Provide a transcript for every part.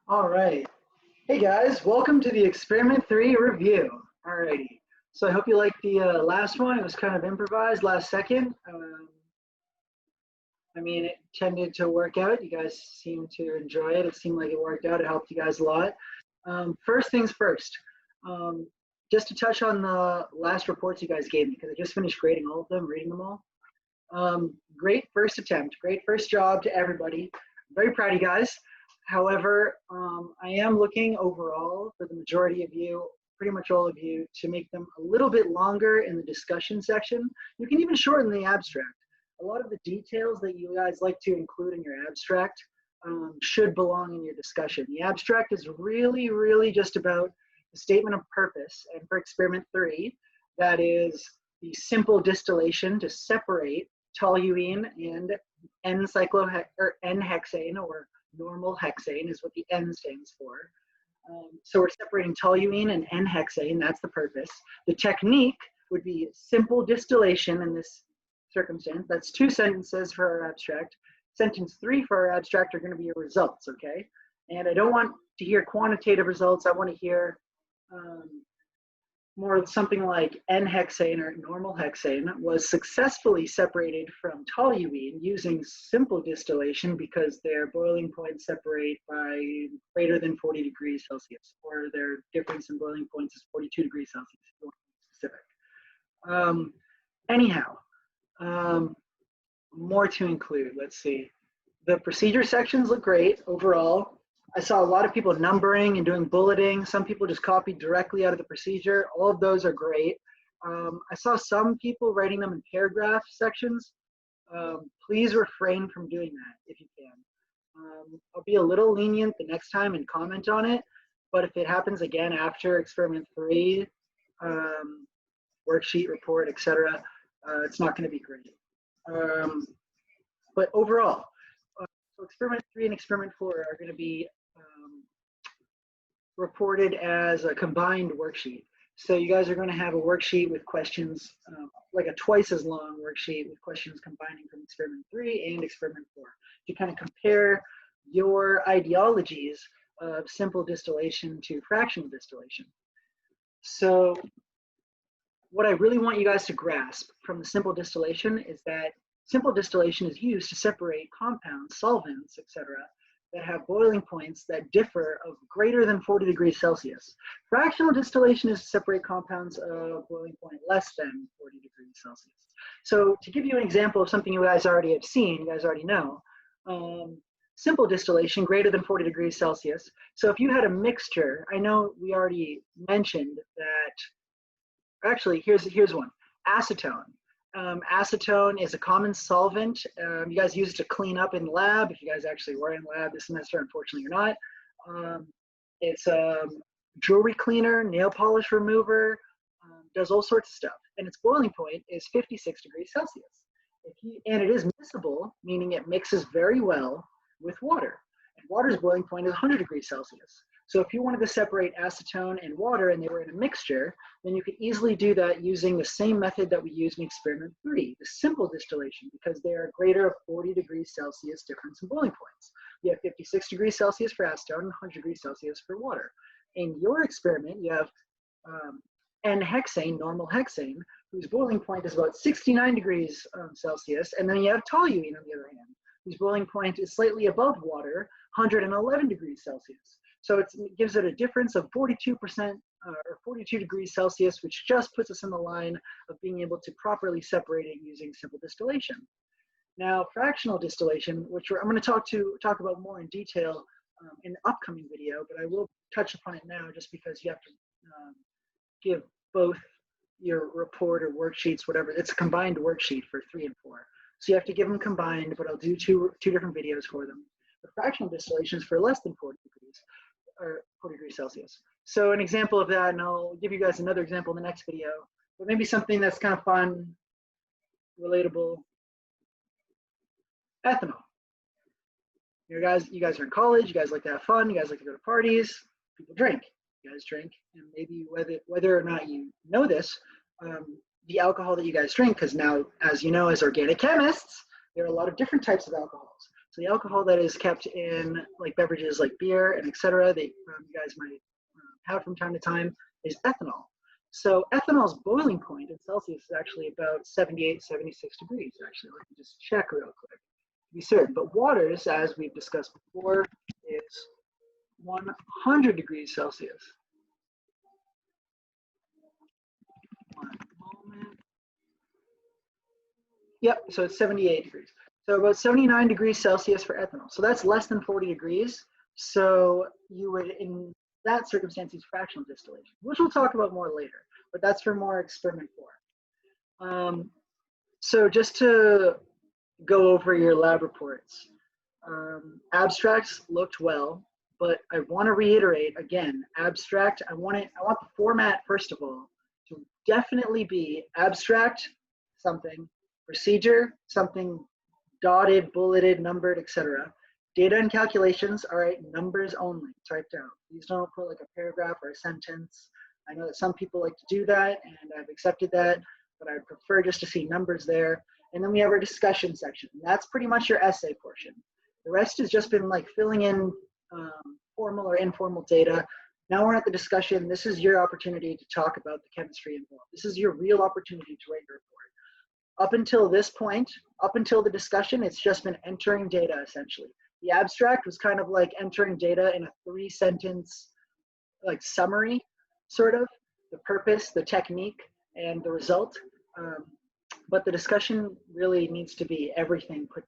All right. Hey guys, welcome to the Experiment 3 review. Alrighty. So I hope you liked the last one. It was kind of improvised last second. It tended to work out. You guys seemed to enjoy it. It seemed like it worked out. It helped you guys a lot. First things first, just to touch on the last reports you guys gave me, because I just finished grading all of them, reading them all. Great first attempt. Great first job to everybody. I'm very proud of you guys. However, I am looking overall for the majority of you, pretty much all of you, to make them a little bit longer in the discussion section. You can even shorten the abstract. A lot of the details that you guys like to include in your abstract should belong in your discussion. The abstract is really just about the statement of purpose. And for experiment 3, that is the simple distillation to separate toluene and n-Hexane, or normal hexane is what the N stands for. So we're separating toluene and n-Hexane, that's the purpose. The technique would be simple distillation in this circumstance. That's 2 sentences for our abstract. Sentence 3 for our abstract are going to be your results, okay? And I don't want to hear quantitative results. I want to hear more something like n-Hexane or normal hexane was successfully separated from toluene using simple distillation because their boiling points separate by greater than 40 degrees Celsius, or their difference in boiling points is 42 degrees Celsius, if you want to be specific. More to include. Let's see. The procedure sections look great overall. I saw a lot of people numbering and doing bulleting. Some people just copied directly out of the procedure. All of those are great. I saw some people writing them in paragraph sections. Please refrain from doing that if you can. I'll be a little lenient the next time and comment on it, but if it happens again after experiment 3, worksheet, report, etc., it's not going to be great. But overall, so experiment 3 and experiment 4 are going to be reported as a combined worksheet. So you guys are going to have a worksheet with questions, like a twice as long worksheet with questions combining from experiment 3 and experiment 4 to kind of compare your ideologies of simple distillation to fractional distillation. So what I really want you guys to grasp from the simple distillation is that simple distillation is used to separate compounds, solvents, etc., that have boiling points that differ of greater than 40 degrees Celsius. Fractional distillation is to separate compounds of boiling point less than 40 degrees Celsius. So to give you an example of something you guys already have seen, you guys already know, simple distillation greater than 40 degrees Celsius. So if you had a mixture, I know we already mentioned that, actually here's one, acetone. Acetone is a common solvent. You guys use it to clean up in lab. If you guys actually were in lab this semester, unfortunately you're not. It's a jewelry cleaner, nail polish remover, does all sorts of stuff. And its boiling point is 56 degrees Celsius. And it is miscible, meaning it mixes very well with water. And water's boiling point is 100 degrees Celsius. So if you wanted to separate acetone and water and they were in a mixture, then you could easily do that using the same method that we used in experiment 3, the simple distillation, because they are greater of 40 degrees Celsius difference in boiling points. You have 56 degrees Celsius for acetone and 100 degrees Celsius for water. In your experiment, you have n-Hexane, normal hexane, whose boiling point is about 69 degrees Celsius, and then you have toluene on the other hand, whose boiling point is slightly above water, 111 degrees Celsius. So it gives it a difference of 42% or 42 degrees Celsius, which just puts us in the line of being able to properly separate it using simple distillation. Now, fractional distillation, which I'm going to talk about more in detail in the upcoming video, but I will touch upon it now just because you have to give both your report or worksheets, whatever. It's a combined worksheet for 3 and 4. So you have to give them combined, but I'll do two different videos for them. The fractional distillation is for less than 40 degrees. Or 40 degrees Celsius. So an example of that, and I'll give you guys another example in the next video, but maybe something that's kind of fun, relatable. Ethanol. You guys are in college, you guys like to have fun, you guys like to go to parties, people drink, you guys drink, and maybe whether or not you know this, the alcohol that you guys drink, because now, as you know, as organic chemists, there are a lot of different types of alcohols. So the alcohol that is kept in like beverages like beer and etc. that you guys might have from time to time is ethanol. So ethanol's boiling point in Celsius is actually about 78, 76 degrees. Actually, let me just check real quick to be certain. But water's, as we've discussed before, is 100 degrees Celsius. One moment. Yep, so it's 78 degrees. So about 79 degrees Celsius for ethanol. So that's less than 40 degrees. So you would, in that circumstance, use fractional distillation, which we'll talk about more later, but that's for more experiment 4. So just to go over your lab reports, abstracts looked well, but I want to reiterate again, abstract, I want the format, first of all, to definitely be abstract, something, procedure, something dotted, bulleted, numbered, etc. Data and calculations, all right, numbers only, typed out. Please don't put like a paragraph or a sentence. I know that some people like to do that, and I've accepted that, but I prefer just to see numbers there. And then we have our discussion section. That's pretty much your essay portion. The rest has just been like filling in formal or informal data. Now we're at the discussion. This is your opportunity to talk about the chemistry involved. This is your real opportunity to write your report. Up until this point, up until the discussion, it's just been entering data essentially. The abstract was kind of like entering data in a 3-sentence like summary, sort of, the purpose, the technique, and the result. But the discussion really needs to be everything put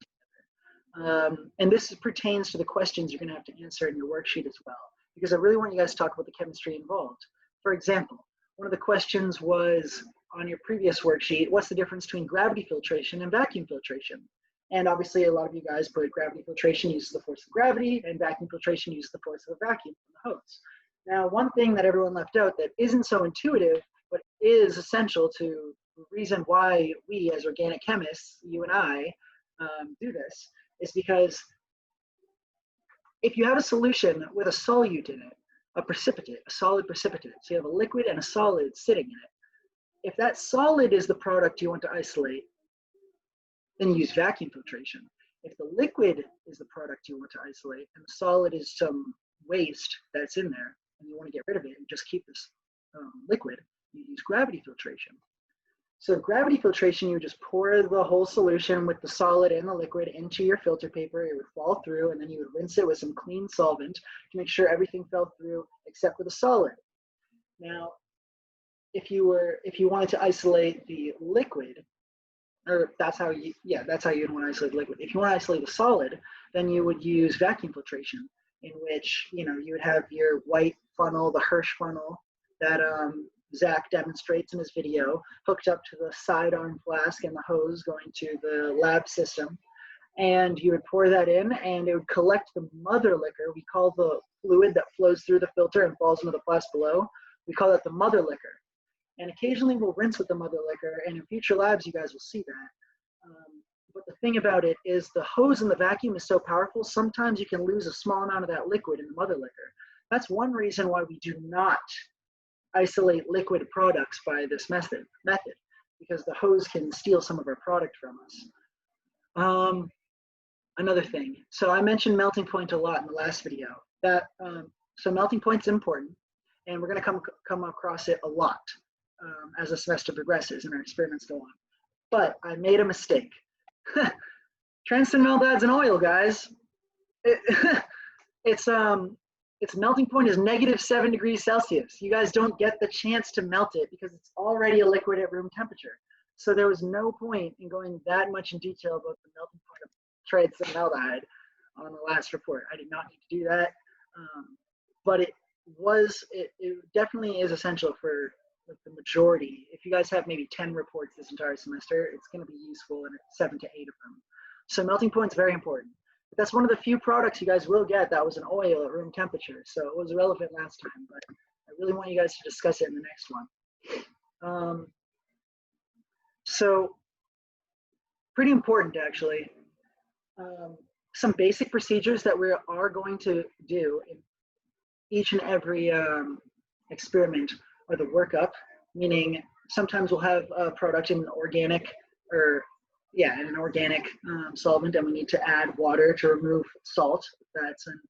together. And this pertains to the questions you're going to have to answer in your worksheet as well, because I really want you guys to talk about the chemistry involved. For example, one of the questions was on your previous worksheet, what's the difference between gravity filtration and vacuum filtration? And obviously a lot of you guys put gravity filtration uses the force of gravity and vacuum filtration uses the force of a vacuum from the hose. Now, one thing that everyone left out that isn't so intuitive, but is essential to the reason why we as organic chemists, you and I, do this, is because if you have a solution with a solute in it, a precipitate, a solid precipitate, so you have a liquid and a solid sitting in it. If that solid is the product you want to isolate, then you use vacuum filtration. If the liquid is the product you want to isolate and the solid is some waste that's in there and you want to get rid of it and just keep this liquid, you use gravity filtration. So gravity filtration, you just pour the whole solution with the solid and the liquid into your filter paper. It would fall through, and then you would rinse it with some clean solvent to make sure everything fell through except for the solid. Now, if you wanted to isolate the liquid, or that's how you would want to isolate the liquid. If you want to isolate the solid, then you would use vacuum filtration, in which you would have your white funnel, the Hirsch funnel that Zach demonstrates in his video, hooked up to the sidearm flask and the hose going to the lab system. And you would pour that in and it would collect the mother liquor. We call the fluid that flows through the filter and falls into the flask below, we call it the mother liquor. And occasionally we'll rinse with the mother liquor, and in future labs you guys will see that. But the thing about it is the hose in the vacuum is so powerful, sometimes you can lose a small amount of that liquid in the mother liquor. That's one reason why we do not isolate liquid products by this method, because the hose can steal some of our product from us. Another thing, so I mentioned melting point a lot in the last video. So melting point's important, and we're going to come across it a lot as the semester progresses and our experiments go on. But I made a mistake. Transition adds an oil, guys. Its melting point is -7 degrees Celsius. You guys don't get the chance to melt it because it's already a liquid at room temperature. So there was no point in going that much in detail about the melting point of triethylmaldehyde on the last report. I did not need to do that, but it definitely is essential for the majority. If you guys have maybe 10 reports this entire semester, it's going to be useful in 7 to 8 of them. So melting point is very important. But that's one of the few products you guys will get that was an oil at room temperature. So it was relevant last time, but I really want you guys to discuss it in the next one. So pretty important actually. Some basic procedures that we are going to do in each and every experiment are the workup, meaning sometimes we'll have a product in organic or yeah, an organic solvent, and we need to add water to remove salt. That's an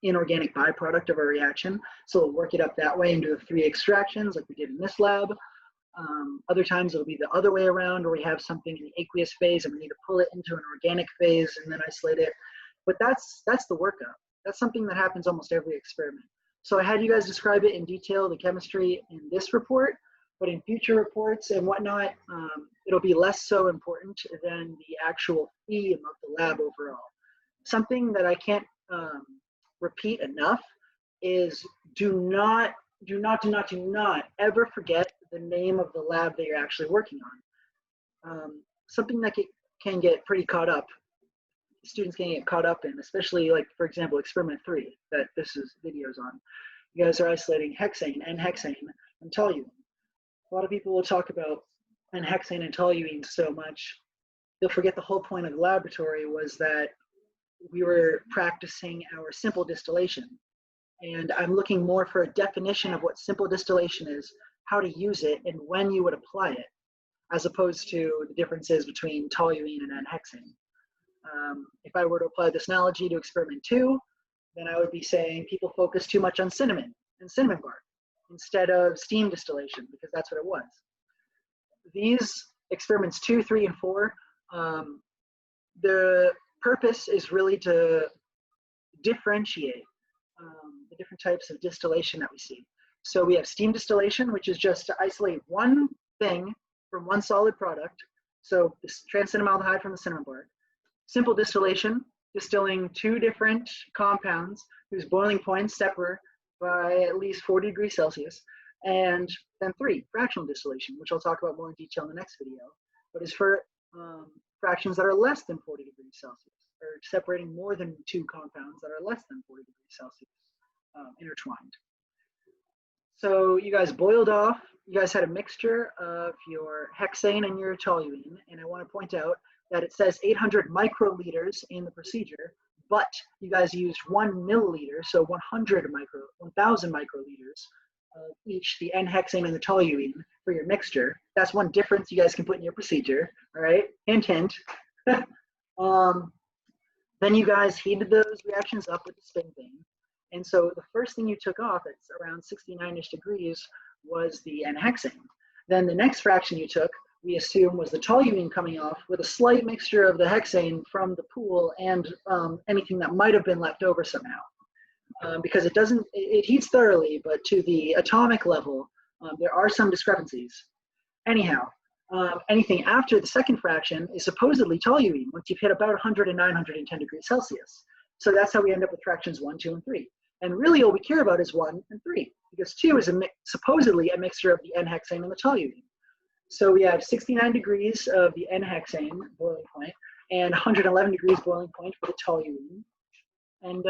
inorganic byproduct of a reaction. So we'll work it up that way and do the 3 extractions like we did in this lab. Other times it'll be the other way around, where we have something in the aqueous phase and we need to pull it into an organic phase and then isolate it. But that's the workup. That's something that happens almost every experiment. So I had you guys describe it in detail, the chemistry, in this report, but in future reports and whatnot, it'll be less so important than the actual theme of the lab overall. Something that I can't repeat enough is do not ever forget the name of the lab that you're actually working on. Something that can get pretty caught up, students can get caught up in, especially like, for example, experiment 3 that this is videos on. You guys are isolating hexane, n-Hexane, and toluene. A lot of people will talk about n-Hexane and toluene so much, they'll forget the whole point of the laboratory was that we were practicing our simple distillation. And I'm looking more for a definition of what simple distillation is, how to use it, and when you would apply it, as opposed to the differences between toluene and n-Hexane. If I were to apply this analogy to experiment 2, then I would be saying people focus too much on cinnamon and cinnamon bark instead of steam distillation, because that's what it was. These experiments 2, 3, and 4, the purpose is really to differentiate the different types of distillation that we see. So we have steam distillation, which is just to isolate one thing from one solid product. So this trans-cinnamaldehyde from the cinnamon bark. Simple distillation, distilling 2 different compounds whose boiling points separate by at least 40 degrees Celsius. And then 3, fractional distillation, which I'll talk about more in detail in the next video, but is for fractions that are less than 40 degrees Celsius, or separating more than 2 compounds that are less than 40 degrees Celsius intertwined. So you guys boiled off, you guys had a mixture of your hexane and your toluene, and I want to point out that it says 800 microliters in the procedure, but you guys used 1 milliliter, so 1,000 microliters of each, the n-Hexane and the toluene for your mixture. That's one difference you guys can put in your procedure, all right? Hint, hint. Then you guys heated those reactions up with the spin thing. And so the first thing you took off, it's around 69-ish degrees, was the n-Hexane. Then the next fraction you took, we assume, was the toluene coming off with a slight mixture of the hexane from the pool and anything that might have been left over somehow. Because it heats thoroughly, but to the atomic level, there are some discrepancies. Anyhow, anything after the second fraction is supposedly toluene once you've hit about 109, 110 degrees Celsius. So that's how we end up with fractions 1, 2, and 3. And really all we care about is 1 and 3, because 2 is supposedly a mixture of the n-Hexane and the toluene. So we have 69 degrees of the n-Hexane boiling point and 111 degrees boiling point for the toluene. And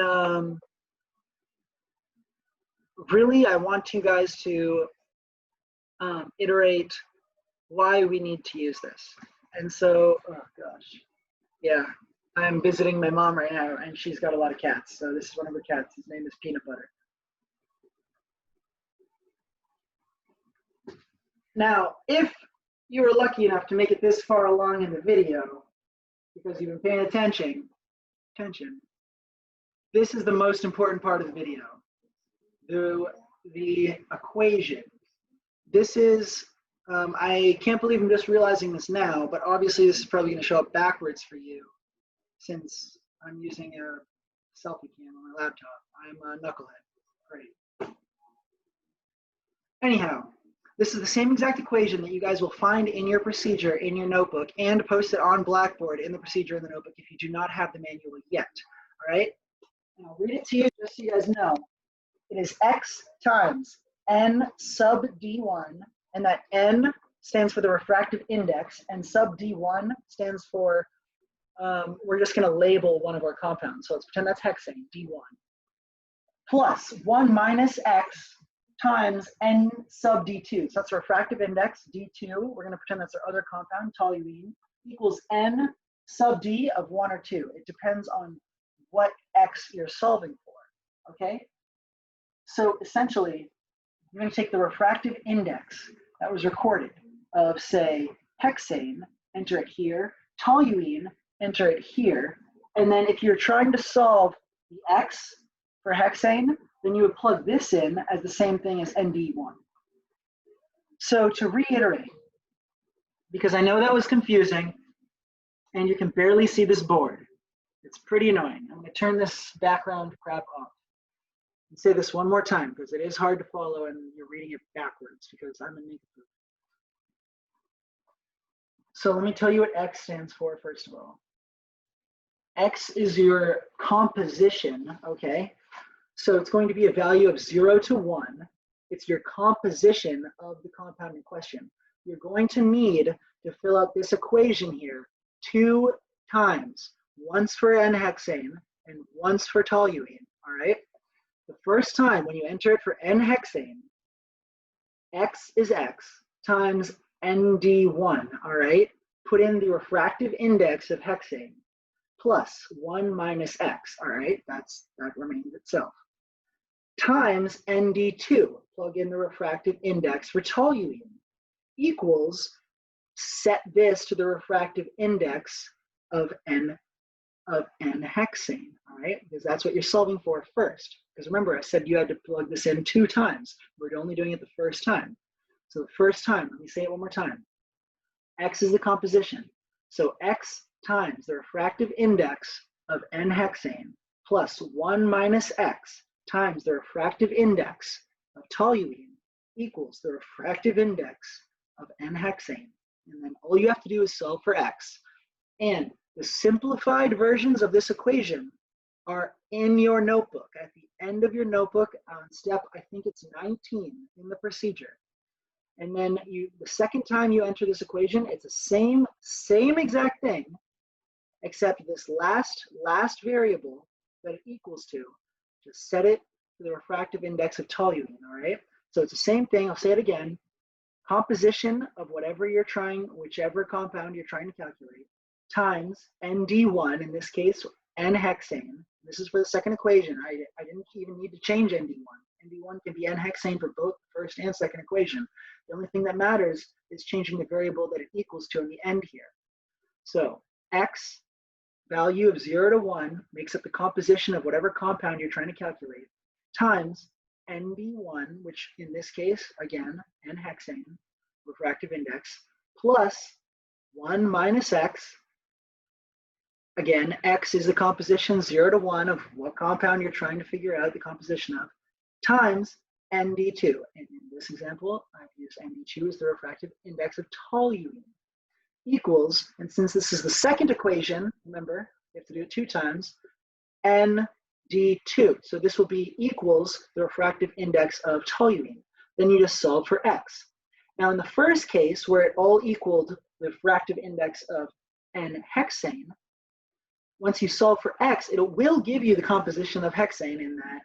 really, I want you guys to iterate why we need to use this. And so, oh gosh, yeah, I'm visiting my mom right now, and she's got a lot of cats. So this is one of her cats. His name is Peanut Butter. Now, if you were lucky enough to make it this far along in the video, because you've been paying attention, this is the most important part of the video. The equation. This is, I can't believe I'm just realizing this now, but obviously this is probably going to show up backwards for you since I'm using a selfie cam on my laptop. I'm a knucklehead. Great. Anyhow, this is the same exact equation that you guys will find in your procedure in your notebook and post it on Blackboard in the procedure in the notebook if you do not have the manual yet. All right? And I'll read it to you just so you guys know. It is x times n sub d1, and that n stands for the refractive index, and sub d1 stands for, we're just going to label one of our compounds. So let's pretend that's hexane, d1, plus 1 minus x times n sub d2. So that's the refractive index, d2. We're going to pretend that's our other compound, toluene, equals n sub d of 1 or 2. It depends on what x you're solving for, okay? So essentially, you're going to take the refractive index that was recorded of, say, hexane, enter it here. Toluene, enter it here. And then if you're trying to solve the X for hexane, then you would plug this in as the same thing as ND1. So to reiterate, because I know that was confusing and you can barely see this board, it's pretty annoying. I'm going to turn this background crap off and say this one more time because it is hard to follow and you're reading it backwards because I'm a negative. So let me tell you what X stands for first of all. X is your composition, okay? So it's going to be a value of 0 to 1. It's your composition of the compound in question. You're going to need to fill out this equation here 2 times, once for n-Hexane and once for toluene, all right? The first time when you enter it for n-Hexane, X is X times ND1, all right? Put in the refractive index of hexane plus 1 minus X, all right? That remains itself. Times ND2, plug in the refractive index for toluene, equals, set this to the refractive index of n-Hexane, all right? Because that's what you're solving for first. Because remember, I said you had to plug this in 2 times. We're only doing it the first time. So the first time, let me say it one more time. X is the composition. So X times the refractive index of n-Hexane plus 1 minus X times the refractive index of toluene equals the refractive index of n-Hexane. And then all you have to do is solve for X. And the simplified versions of this equation are in your notebook. At the end of your notebook on step, I think it's 19 in the procedure. And then the second time you enter this equation, it's the same exact thing, except this last variable that it equals to, just set it to the refractive index of toluene, all right? So it's the same thing, I'll say it again, composition of whatever whichever compound you're trying to calculate, times ND1, in this case, n-Hexane. This is for the second equation. I didn't even need to change ND1. ND1 can be n-Hexane for both the first and second equation. The only thing that matters is changing the variable that it equals to in the end here. So X, value of 0 to 1, makes up the composition of whatever compound you're trying to calculate, times ND1, which in this case, again, n-Hexane, refractive index, plus 1 minus X. Again, X is the composition 0 to 1 of what compound you're trying to figure out the composition of, times ND2. And in this example, I've used ND2 as the refractive index of toluene, equals, and since this is the second equation, remember, you have to do it 2 times, ND2. So this will be equals the refractive index of toluene. Then you just solve for X. Now in the first case, where it all equaled the refractive index of n-Hexane, once you solve for X, it will give you the composition of hexane in that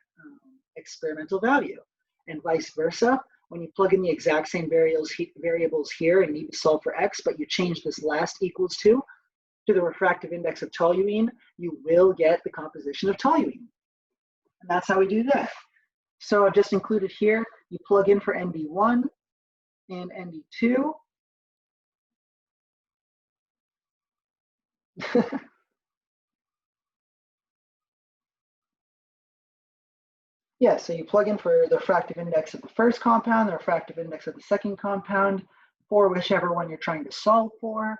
experimental value. And vice versa, when you plug in the exact same variables here and need to solve for X, but you change this last equals to the refractive index of toluene, you will get the composition of toluene. And that's how we do that. So I've just included here, you plug in for ND1 and ND2. Yeah, so you plug in for the refractive index of the first compound, the refractive index of the second compound, for whichever one you're trying to solve for.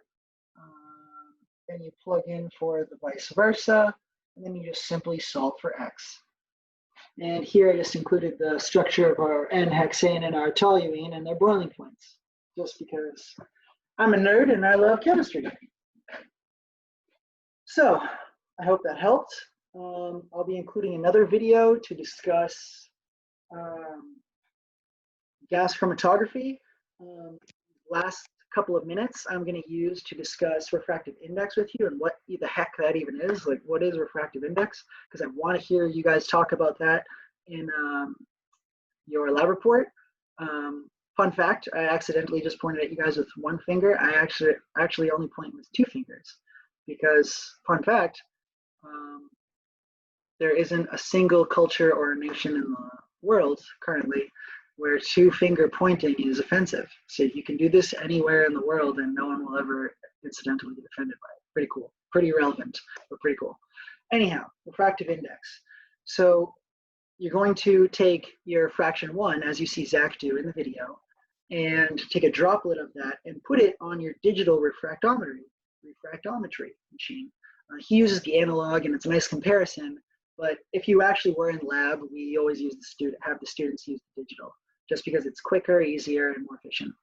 Then you plug in for the vice versa, and then you just simply solve for X. And here I just included the structure of our n-Hexane and our toluene and their boiling points, just because I'm a nerd and I love chemistry. So I hope that helped. I'll be including another video to discuss gas chromatography. Last couple of minutes I'm going to use to discuss refractive index with you and what the heck that even is. Like, what is refractive index? Because I want to hear you guys talk about that in your lab report. Fun fact, I accidentally just pointed at you guys with 1 finger. I actually only point with 2 fingers because, fun fact, there isn't a single culture or nation in the world currently where two-finger pointing is offensive. So you can do this anywhere in the world and no one will ever incidentally get offended by it. Pretty cool, pretty irrelevant, but pretty cool. Anyhow, refractive index. So you're going to take your fraction 1, as you see Zach do in the video, and take a droplet of that and put it on your digital refractometry machine. He uses the analog, and it's a nice comparison. But if you actually were in lab, we always use have the students use the digital, just because it's quicker, easier, and more efficient.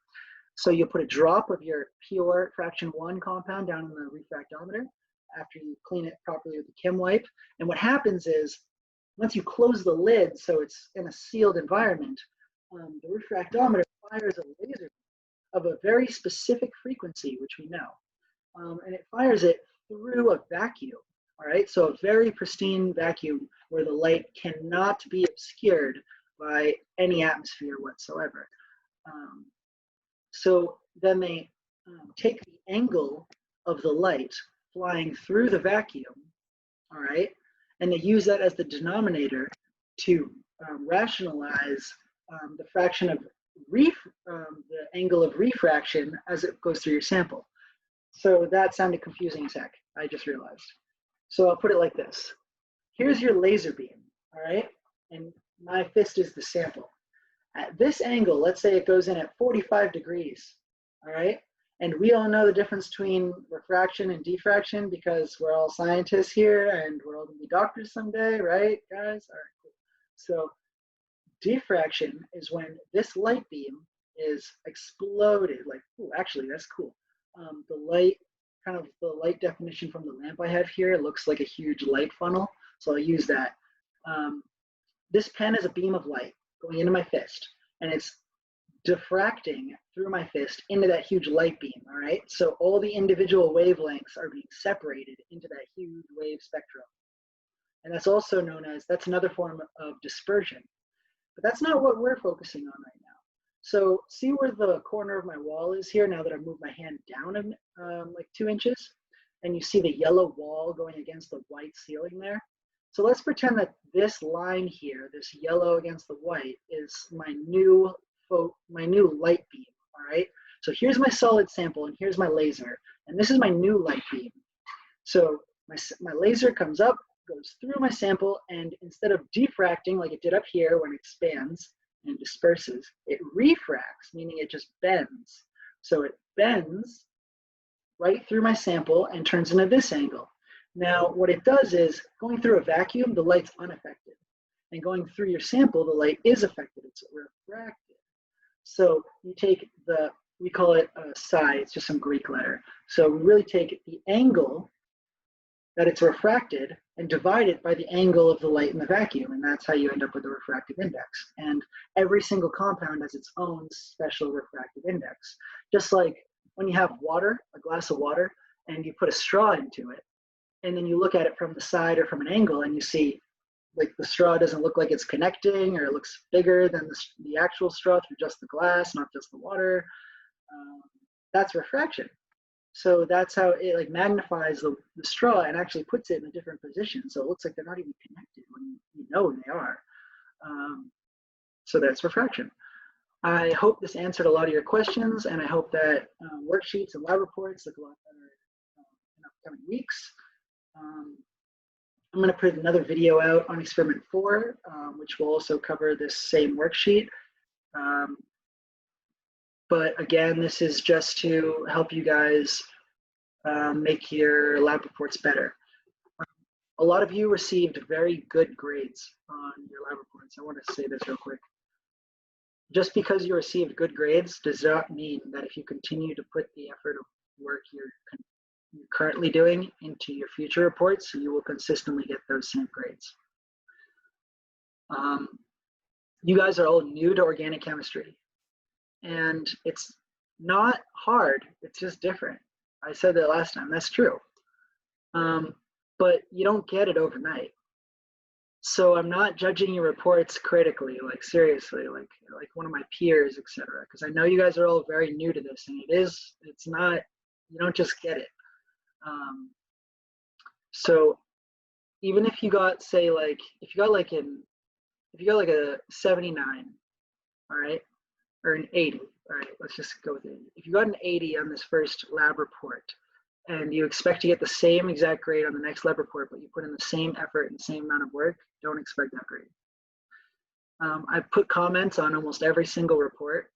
So you'll put a drop of your pure fraction 1 compound down in the refractometer after you clean it properly with the chem wipe. And what happens is, once you close the lid so it's in a sealed environment, the refractometer fires a laser of a very specific frequency, which we know. And it fires it through a vacuum. All right, so a very pristine vacuum where the light cannot be obscured by any atmosphere whatsoever. So then they take the angle of the light flying through the vacuum, all right, and they use that as the denominator to rationalize the fraction of the angle of refraction as it goes through your sample. So that sounded confusing as heck, I just realized. So I'll put it like this. Here's your laser beam, all right? And my fist is the sample. At this angle, let's say it goes in at 45 degrees, all right? And we all know the difference between refraction and diffraction because we're all scientists here and we're all gonna be doctors someday, right, guys? All right, cool. So diffraction is when this light beam is exploded, like, ooh, actually, that's cool. The light definition from the lamp I have here, it looks like a huge light funnel, so I'll use that. This pen is a beam of light going into my fist, and it's diffracting through my fist into that huge light beam, all right? So all the individual wavelengths are being separated into that huge wave spectrum. And that's also known as, that's another form of dispersion. But that's not what we're focusing on right now. So see where the corner of my wall is here now that I've moved my hand down like 2 inches, and you see the yellow wall going against the white ceiling there. So let's pretend that this line here, this yellow against the white, is my new light beam, all right? So here's my solid sample and here's my laser, and this is my new light beam. So my laser comes up, goes through my sample, and instead of diffracting like it did up here when it expands and disperses, it refracts, meaning it just bends. So it bends right through my sample and turns into this angle. Now, what it does is, going through a vacuum, the light's unaffected. And going through your sample, the light is affected, it's refracted. So you take we call it psi, it's just some Greek letter. So we really take the angle that it's refracted and divide it by the angle of the light in the vacuum, and that's how you end up with the refractive index. And every single compound has its own special refractive index. Just like when you have water, a glass of water, and you put a straw into it, and then you look at it from the side or from an angle, and you see like the straw doesn't look like it's connecting, or it looks bigger than the actual straw through just the glass, not just the water. That's refraction. So that's how it like magnifies the straw and actually puts it in a different position. So it looks like they're not even connected when you know they are. So that's refraction. I hope this answered a lot of your questions, and I hope that worksheets and lab reports look a lot better in upcoming weeks. I'm going to put another video out on experiment 4, which will also cover this same worksheet. But again, this is just to help you guys make your lab reports better. A lot of you received very good grades on your lab reports. I want to say this real quick. Just because you received good grades does not mean that if you continue to put the effort of work you're currently doing into your future reports, you will consistently get those same grades. You guys are all new to organic chemistry. And it's not hard, it's just different. I said that last time, that's true. But you don't get it overnight. So I'm not judging your reports critically, like seriously, like one of my peers, etc. Because I know you guys are all very new to this, and it's not, you don't just get it. So even if you got, say, like, if you got like a 79, all right, or an 80, all right, let's just go with 80. If you got an 80 on this first lab report, and you expect to get the same exact grade on the next lab report, but you put in the same effort and the same amount of work, don't expect that grade. I've put comments on almost every single report,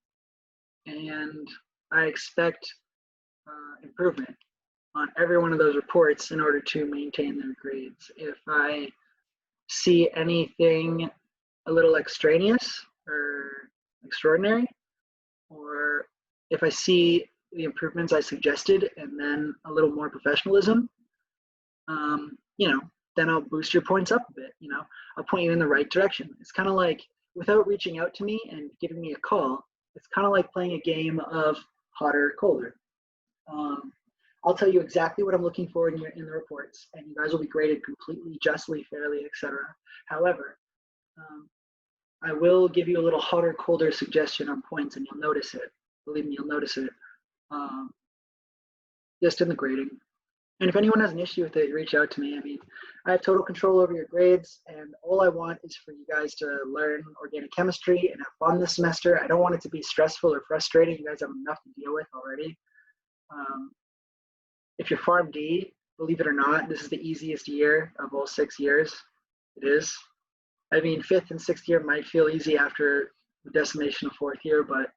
and I expect improvement on every one of those reports in order to maintain their grades. If I see anything a little extraneous or extraordinary, or if I see the improvements I suggested and then a little more professionalism, then I'll boost your points up a bit. I'll point you in the right direction. It's kind of like, without reaching out to me and giving me a call, it's kind of like playing a game of hotter or colder. I'll tell you exactly what I'm looking for in the reports, and you guys will be graded completely, justly, fairly, etc. However, I will give you a little hotter, colder suggestion on points, and you'll notice it. Believe me, you'll notice it. Just in the grading. And if anyone has an issue with it, reach out to me. I mean, I have total control over your grades, and all I want is for you guys to learn organic chemistry and have fun this semester. I don't want it to be stressful or frustrating. You guys have enough to deal with already. If you're Farm D, believe it or not, this is the easiest year of all 6 years. It is. I mean, 5th and 6th year might feel easy after the decimation of 4th year, but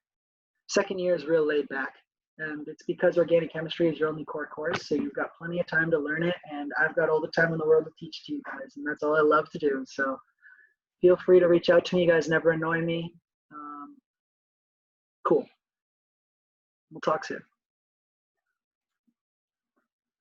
2nd year is real laid back. And it's because organic chemistry is your only core course, so you've got plenty of time to learn it, and I've got all the time in the world to teach to you guys, and that's all I love to do. So feel free to reach out to me. You guys never annoy me. Cool. We'll talk soon.